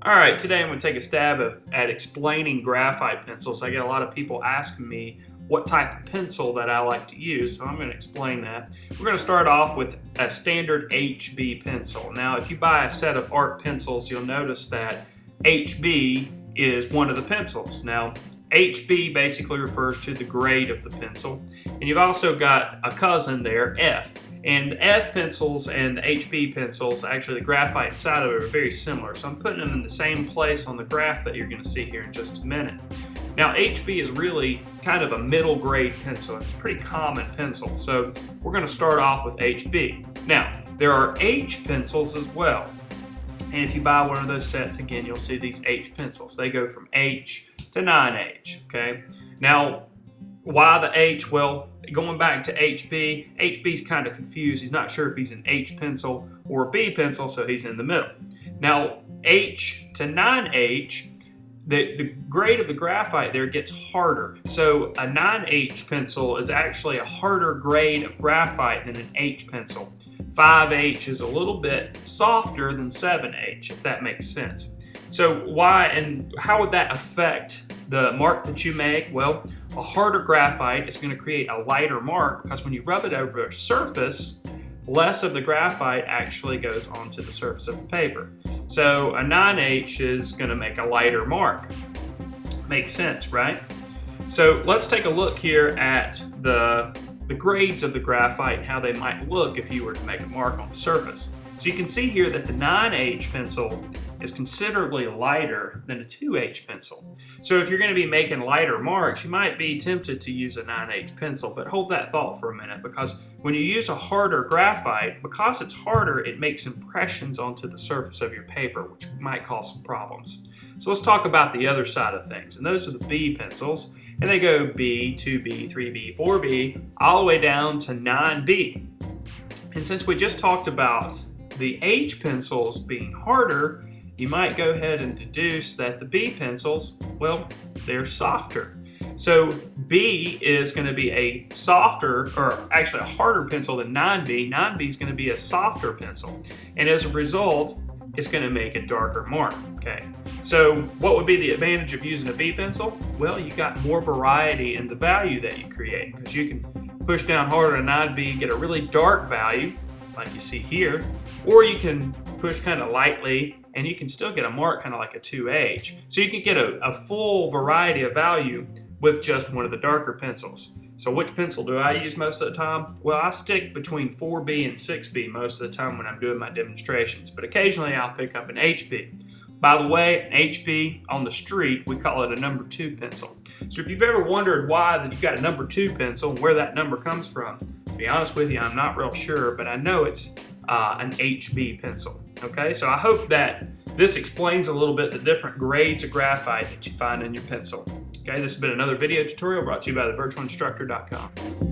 All right, today I'm going to take a stab at explaining graphite pencils. I get a lot of people asking me what type of pencil that I like to use, so I'm going to explain that. We're going to start off with a standard HB pencil. Now, if you buy a set of art pencils, you'll notice that HB is one of the pencils. Now, HB basically refers to the grade of the pencil, and you've also got a cousin there, F. And the F pencils and the HB pencils, actually the graphite side of it, are very similar. So I'm putting them in the same place on the graph that you're going to see here in just a minute. Now HB is really kind of a middle grade pencil. It's a pretty common pencil. So we're going to start off with HB. Now there are H pencils as well. And if you buy one of those sets, again, you'll see these H pencils. They go from H to 9H, okay? Now, why the H? Well, going back to HB, HB's kind of confused. He's not sure if he's an H pencil or a B pencil, so he's in the middle. Now, H to 9H, the grade of the graphite there gets harder. So a 9H pencil is actually a harder grade of graphite than an H pencil. 5H is a little bit softer than 7H, if that makes sense. So why and how would that affect the mark that you make? Well, a harder graphite is going to create a lighter mark because when you rub it over a surface, less of the graphite actually goes onto the surface of the paper. So a 9H is going to make a lighter mark. Makes sense, right? So let's take a look here at the grades of the graphite and how they might look if you were to make a mark on the surface. So you can see here that the 9H pencil is considerably lighter than a 2H pencil. So if you're going to be making lighter marks, you might be tempted to use a 9H pencil, but hold that thought for a minute, because when you use a harder graphite, because it's harder, it makes impressions onto the surface of your paper, which might cause some problems. So let's talk about the other side of things, and those are the B pencils, and they go B, 2B, 3B, 4B, all the way down to 9B. And since we just talked about the H pencils being harder, you might go ahead and deduce that the B pencils, well, they're softer. So B is going to be a softer, or actually a harder pencil than 9B. 9B is going to be a softer pencil. And as a result, it's going to make a darker mark, okay? So what would be the advantage of using a B pencil? Well, you got more variety in the value that you create, because you can push down harder on 9B, get a really dark value, like you see here, or you can push kind of lightly and you can still get a mark kind of like a 2H. So you can get a full variety of value with just one of the darker pencils. So which pencil do I use most of the time? Well, I stick between 4B and 6B most of the time when I'm doing my demonstrations, but occasionally I'll pick up an HB. By the way, an HB on the street, we call it a number 2 pencil. So if you've ever wondered why that you've got a number 2 pencil and where that number comes from, to be honest with you, I'm not real sure, but I know it's an HB pencil. Okay, so I hope that this explains a little bit the different grades of graphite that you find in your pencil. Okay, this has been another video tutorial brought to you by thevirtualinstructor.com.